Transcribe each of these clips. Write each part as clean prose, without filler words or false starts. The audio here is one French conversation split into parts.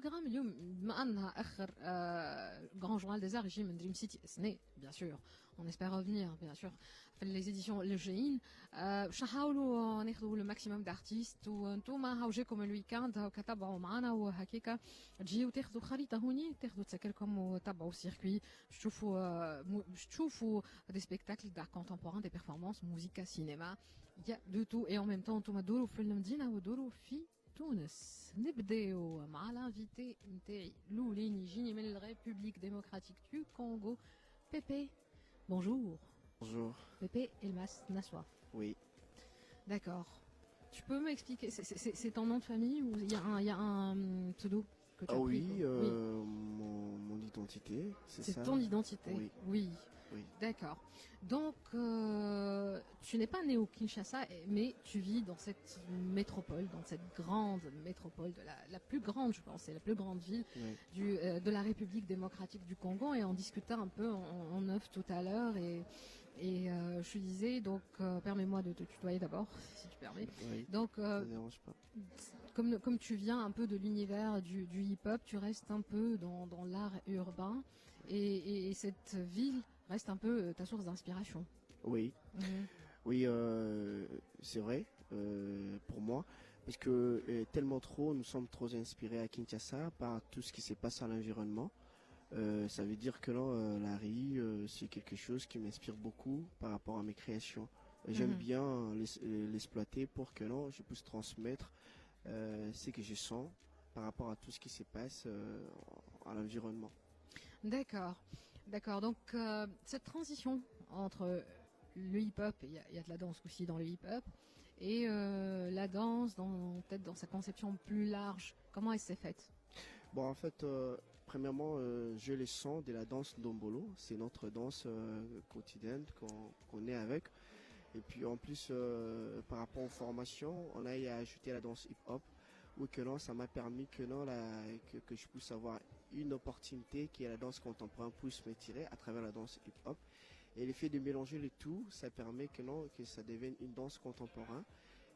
programme grand journal des arts Dream City SNE bien sûr on espère revenir bien sûr les éditions Le Géine نحاولوا ناخذوا le maximum d'artistes وانتوما هاو جاكم الويكاند هاو كتابعوا معنا وهكاكا تجيو تاخذوا خريطه هوني تاخذوا تسكلكم وتابعوا السيركوي تشوفوا des spectacles d'art contemporain des performances musique cinéma il y a de tout et en même temps انتوما تدوروا في المدينه ودوروا في تونس نبداو مع l'invité نتاعي الاولين يجيني من الريبوبليك ديمقراطيك du Congo Pépé. Bonjour. Bonjour. Pépé Elmas Nassoa. Oui. D'accord. Tu peux m'expliquer, c'est ton nom de famille ou il y a un pseudo que tu as oui, pris, mon identité, c'est ça. C'est ton identité. Oui. Oui. Oui. D'accord. Donc, tu n'es pas né au Kinshasa, mais tu vis dans cette métropole, dans cette grande métropole, la plus grande, je pense, c'est la plus grande ville Oui. de la République démocratique du Congo. Et on discutait un peu en off tout à l'heure. Et je te disais, donc, permets-moi de te tutoyer d'abord, si tu permets. Oui. Donc, Ça dérange pas. comme tu viens un peu de l'univers du hip-hop, tu restes un peu dans l'art urbain. Et cette ville reste un peu ta source d'inspiration. Oui. Oui, c'est vrai pour moi, parce que tellement trop, nous sommes trop inspirés à Kinshasa par tout ce qui se passe à l'environnement. Ça veut dire que là, la rue, c'est quelque chose qui m'inspire beaucoup par rapport à mes créations. J'aime bien l'exploiter pour que là, je puisse transmettre ce que je sens par rapport à tout ce qui se passe à l'environnement. D'accord, d'accord. Donc cette transition entre le hip-hop, il y a de la danse aussi dans le hip-hop, et la danse, peut-être dans sa conception plus large, comment elle s'est faite? Bon, en fait, premièrement, je le sens de la danse Ndombolo. C'est notre danse quotidienne qu'on est avec. Et puis en plus, par rapport aux formations, on a ajouté la danse hip-hop. Ou que non, ça m'a permis que non, que je puisse avoir une opportunité qui est la danse contemporaine puisse me tirer à travers la danse hip-hop. Et le fait de mélanger le tout, ça permet que non, que ça devienne une danse contemporaine.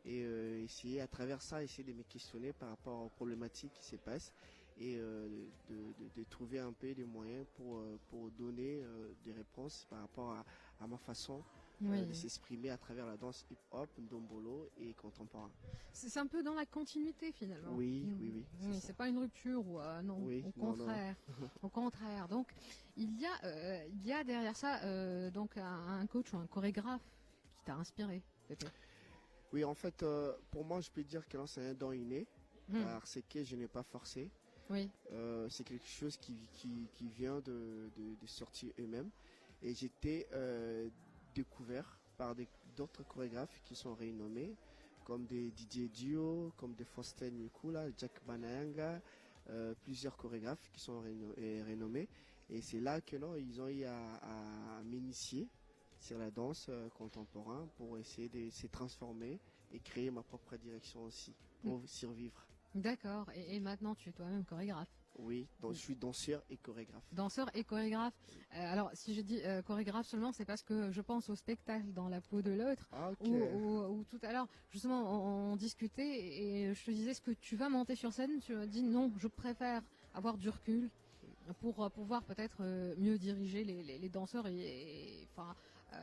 Et essayer à travers ça, essayer de me questionner par rapport aux problématiques qui se passent et de trouver un peu des moyens pour donner des réponses par rapport à ma façon de s'exprimer à travers la danse hip-hop, ndombolo et contemporain. C'est un peu dans la continuité finalement. Oui, oui, oui. C'est pas une rupture ou non, oui, au contraire. Non. Au contraire. Donc il y a derrière ça donc un coach ou un chorégraphe qui t'a inspiré, Pépé. Oui, en fait, pour moi, je peux dire que là, c'est un don inné, parce que je n'ai pas forcé. Oui. C'est quelque chose qui vient de sortir eux-mêmes. Et j'étais découvert par d'autres chorégraphes qui sont renommés, comme des Didier Dio, comme des Faustin Nikula, Jack Banayanga, plusieurs chorégraphes qui sont renommés. Et c'est là que non, ils ont eu à m'initier sur la danse contemporaine pour essayer de se transformer et créer ma propre direction aussi pour survivre. D'accord. Et maintenant, tu es toi-même chorégraphe. Oui, donc je suis danseur et chorégraphe. Danseur et chorégraphe. Alors, si je dis chorégraphe seulement, c'est parce que je pense au spectacle dans la peau de l'autre, où tout à l'heure, justement, on discutait et je te disais, est-ce que tu vas monter sur scène? Tu m'as dit non, je préfère avoir du recul pour pouvoir peut-être mieux diriger les danseurs et enfin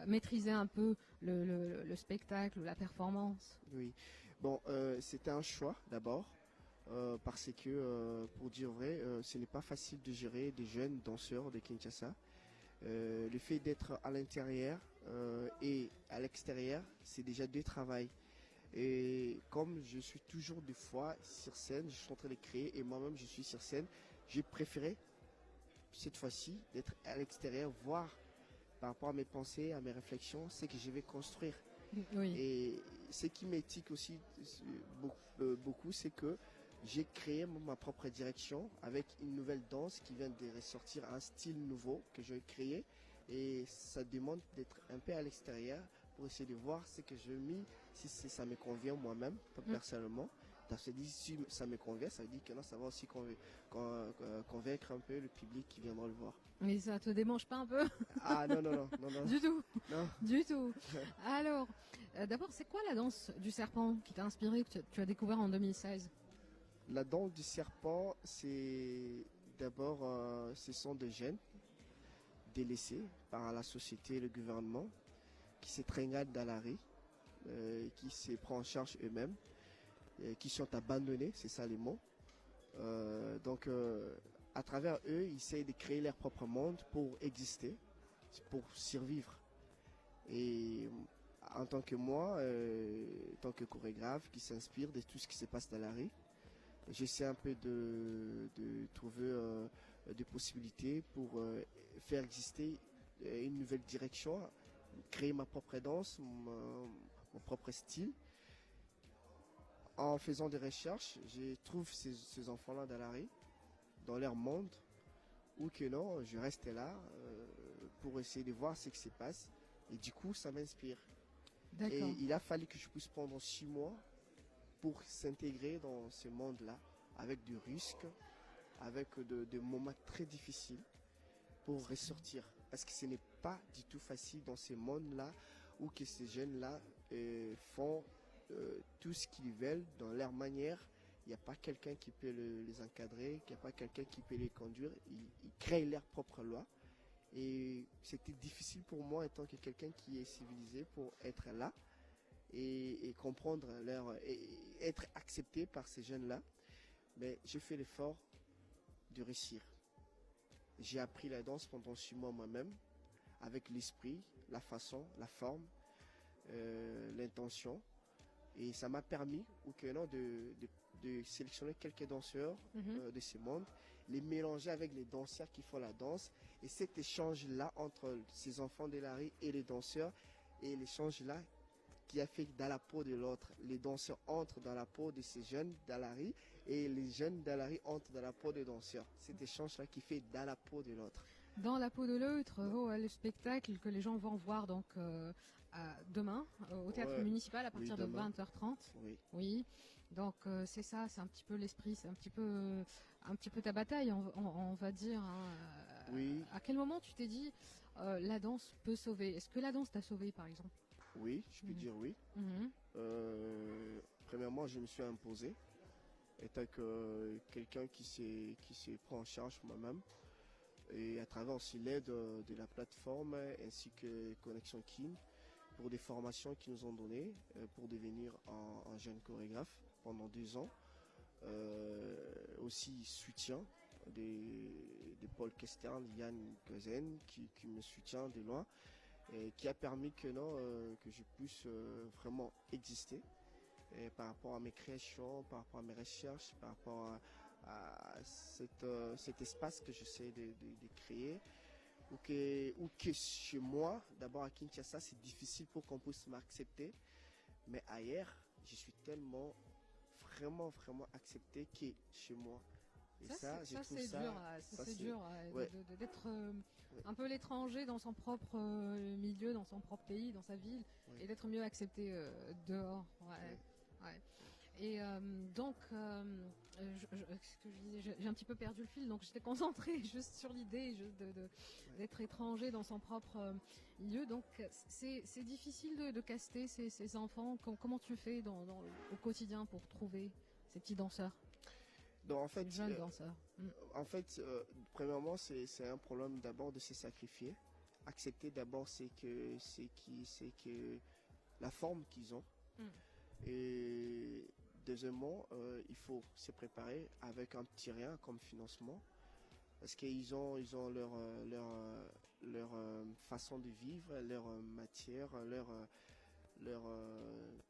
maîtriser un peu le spectacle ou la performance. Oui. Bon, c'était un choix d'abord. Parce que, pour dire vrai, ce n'est pas facile de gérer des jeunes danseurs de Kinshasa. Le fait d'être à l'intérieur et à l'extérieur, c'est déjà deux travails. Et comme je suis toujours des fois sur scène, je suis en train de créer et moi-même je suis sur scène, j'ai préféré cette fois-ci d'être à l'extérieur, voir par rapport à mes pensées, à mes réflexions, ce que je vais construire. Oui. Et ce qui m'éthique aussi beaucoup, c'est que j'ai créé ma propre direction avec une nouvelle danse qui vient de ressortir, un style nouveau que j'ai créé. Et ça demande d'être un peu à l'extérieur pour essayer de voir ce que je mets, si ça me convient moi-même, personnellement. Si ça me convient, ça veut dire que non, ça va aussi convaincre un peu le public qui viendra le voir. Mais ça te démange pas un peu? Ah non, non, non, non, non. Du tout. Non. Du tout. Alors, d'abord, c'est quoi la danse du serpent qui t'a inspiré, que tu as découvert en 2016? La danse du serpent, c'est d'abord, ce sont des jeunes délaissés par la société et le gouvernement qui se tringallent dans la rue, qui se prennent en charge eux-mêmes, qui sont abandonnés, c'est ça les mots. Donc, à travers eux, ils essayent de créer leur propre monde pour exister, pour survivre. Et en tant que moi, en tant que chorégraphe qui s'inspire de tout ce qui se passe dans la rue, j'essaie un peu de trouver des possibilités pour faire exister une nouvelle direction, créer ma propre danse, mon propre style. En faisant des recherches, je trouve ces enfants-là dans la rue, dans leur monde, ou que non, je reste là pour essayer de voir ce qui se passe. Et du coup, ça m'inspire. Et il a fallu que je puisse prendre 6 mois pour s'intégrer dans ce monde-là, avec du risque, avec des moments très difficiles pour ressortir. Parce que ce n'est pas du tout facile dans ces mondes-là où que ces jeunes-là font tout ce qu'ils veulent dans leur manière. Il n'y a pas quelqu'un qui peut les encadrer, il n'y a pas quelqu'un qui peut les conduire. Ils créent leur propre loi. Et c'était difficile pour moi, en tant que quelqu'un qui est civilisé, pour être là et comprendre et être accepté par ces jeunes-là. Mais j'ai fait l'effort de réussir. J'ai appris la danse pendant 6 mois moi-même, avec l'esprit, la façon, la forme, l'intention. Et ça m'a permis de sélectionner quelques danseurs de ce monde, les mélanger avec les danseurs qui font la danse. Et cet échange-là entre ces enfants de la rue et les danseurs, et l'échange-là qui a fait dans la peau de l'autre. Les danseurs entrent dans la peau de ces jeunes dans la rue, et les jeunes dans la rue entrent dans la peau des danseurs. Cet échange-là qui fait dans la peau de l'autre. Dans la peau de l'autre, le spectacle que les gens vont voir donc demain au théâtre municipal à partir de 20h30. Oui. Donc c'est ça, c'est un petit peu l'esprit, c'est un petit peu ta bataille, on va dire. Oui. À quel moment tu t'es dit la danse peut sauver? Est-ce que la danse t'a sauvé par exemple? Oui, je peux dire oui. Premièrement, je me suis imposé, étant que quelqu'un qui se prend en charge moi-même. Et à travers aussi l'aide de la plateforme ainsi que Connexion Kin pour des formations qu'ils nous ont données pour devenir un jeune chorégraphe pendant 2 ans. Aussi soutien de Paul Kestern, Yann Gozen qui me soutient de loin et qui a permis que je puisse vraiment exister par rapport à mes créations, par rapport à mes recherches, par rapport à cet espace que j'essaie de créer, ou que chez moi, d'abord à Kinshasa, c'est difficile pour qu'on puisse m'accepter, mais ailleurs, je suis tellement vraiment accepté que chez moi. Et c'est dur d'être un peu l'étranger dans son propre milieu, dans son propre pays, dans sa ville, et d'être mieux accepté dehors. Et donc, j'ai un petit peu perdu le fil, donc j'étais concentrée juste sur l'idée d'être étranger dans son propre milieu. Donc, c'est difficile de caster ces enfants. Comment tu fais au quotidien pour trouver ces petits danseurs? Donc, en fait, jeunes danseurs. Premièrement, c'est un problème d'abord de se sacrifier. Accepter d'abord c'est que la forme qu'ils ont. Et deuxièmement, il faut se préparer avec un petit rien comme financement, parce qu'ils ont leur façon de vivre, leur matière, leur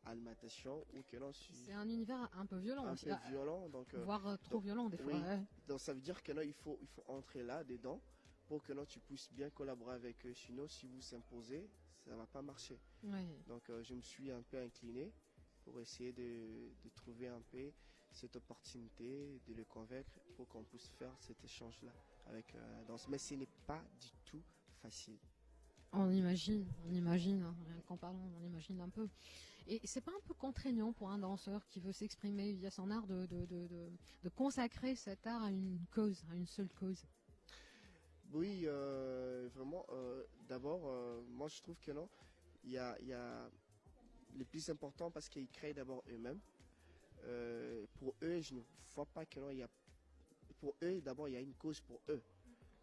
alimentation, ou que non. C'est un univers un peu violent aussi. Violent, donc voire trop violent des fois. Oui. Donc ça veut dire que là, il faut entrer là dedans pour que là tu puisses bien collaborer avec eux. Sinon, si vous s'imposez, ça va pas marcher. Donc je me suis un peu incliné pour essayer de trouver un peu cette opportunité, de le convaincre pour qu'on puisse faire cet échange-là avec la danse. Mais ce n'est pas du tout facile. On imagine, hein, rien qu'en parlant, on imagine un peu. Et c'est pas un peu contraignant pour un danseur qui veut s'exprimer via son art de consacrer cet art à une cause, à une seule cause? Oui, vraiment. D'abord, moi je trouve que non. Il y a le plus important parce qu'ils créent d'abord eux-mêmes. pour eux, je ne vois pas qu'il y a... Pour eux, d'abord, il y a une cause pour eux.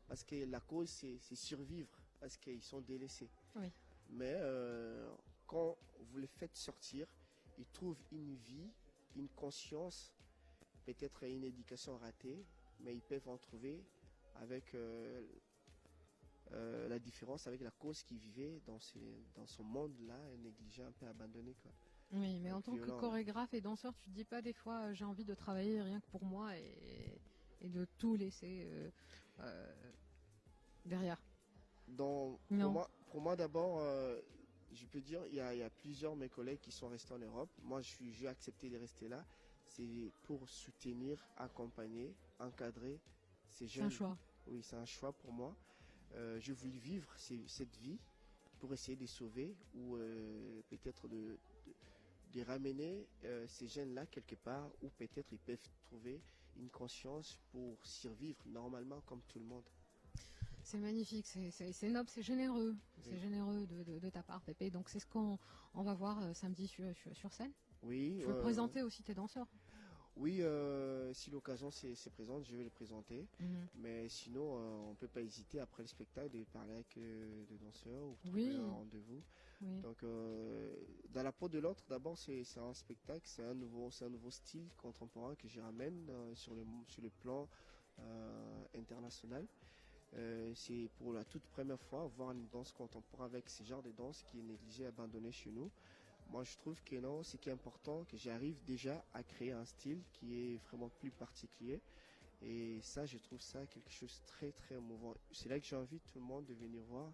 Parce que la cause, c'est survivre, parce qu'ils sont délaissés. Oui. Mais quand vous les faites sortir, ils trouvent une vie, une conscience, peut-être une éducation ratée, mais ils peuvent en trouver avec la différence avec la cause qu'ils vivaient dans ce monde-là, négligé, un peu abandonné, quoi. Oui, mais en tant que chorégraphe et danseur, tu te dis pas des fois j'ai envie de travailler rien que pour moi et de tout laisser derrière. Pour moi d'abord, je peux dire il y a plusieurs de mes collègues qui sont restés en Europe. Moi, j'ai accepté de rester là. C'est pour soutenir, accompagner, encadrer ces jeunes. C'est un choix. Oui, c'est un choix pour moi. Je voulais vivre cette vie pour essayer de les sauver ou peut-être de ramener ces jeunes-là quelque part où peut-être ils peuvent trouver une conscience pour survivre normalement comme tout le monde. C'est magnifique, c'est noble, c'est généreux. Oui. C'est généreux de ta part, Pépé. Donc c'est ce qu'on va voir samedi sur scène. Oui. Tu veux présenter aussi tes danseurs? Oui, si l'occasion se présente, je vais les présenter. Mais sinon, on ne peut pas hésiter après le spectacle de parler avec des danseurs ou trouver un rendez-vous. Oui. Donc, dans la peau de l'autre, d'abord, c'est un spectacle, c'est un nouveau style contemporain que je ramène sur le plan international. C'est pour la toute première fois voir une danse contemporaine avec ce genre de danse qui est négligé, abandonné chez nous. Moi, je trouve que non, ce qui est important, que j'arrive déjà à créer un style qui est vraiment plus particulier. Et ça, je trouve ça quelque chose de très, très émouvant. C'est là que j'invite tout le monde de venir voir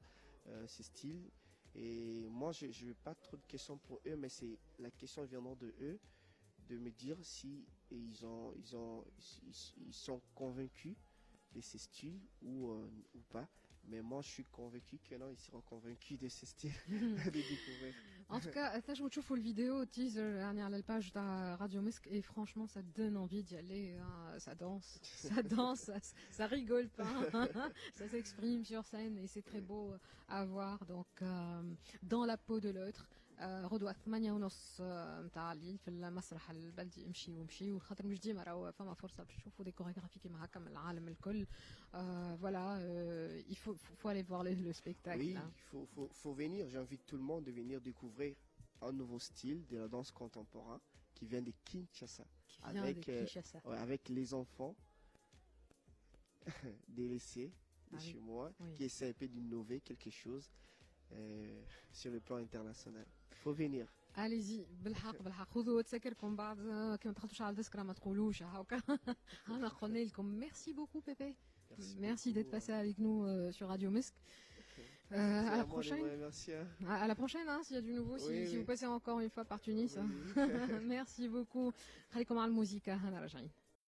ce style. Et moi, je n'ai pas trop de questions pour eux, mais c'est la question viendra de eux, de me dire si ils sont convaincus de ces styles ou pas. Mais moi, je suis convaincu que non, ils seront convaincus de ce style de découvrir. En tout cas, je vous trouve la vidéo, teaser, à la page de Radio Misk, et franchement, ça donne envie d'y aller. Hein. Ça danse, ça rigole pas. Ça s'exprime sur scène et c'est très beau à voir. Donc, dans la peau de l'autre. غدوة 8:30 متاع الليل في المسرح البلدي امشي وخاطر مش ديما راهو فما فرصة باش تشوفوا دي كوريغرافي كيما هكا من العالم الكل voilà il faut aller voir le spectacle. Oui, il faut venir, j'invite tout le monde de venir découvrir un nouveau style de la danse contemporaine qui vient de Kinshasa. Avec les enfants délaissés de chez moi qui essaient un peu d'innover quelque chose sur le plan international. Faut venir. Allez-y, بالحق خذوا تذكركم بعد كما تحطوش على التذكرة ما تقولوش هاكا أنا قلنا لكم merci beaucoup Pépé. Merci d'être passé avec nous sur Radio Misk. À la prochaine. Merci. À la prochaine, hein, s'il y a du nouveau, si vous passez encore une fois par Tunis. Merci beaucoup. خليكم على الموسيقى هنا راجعين.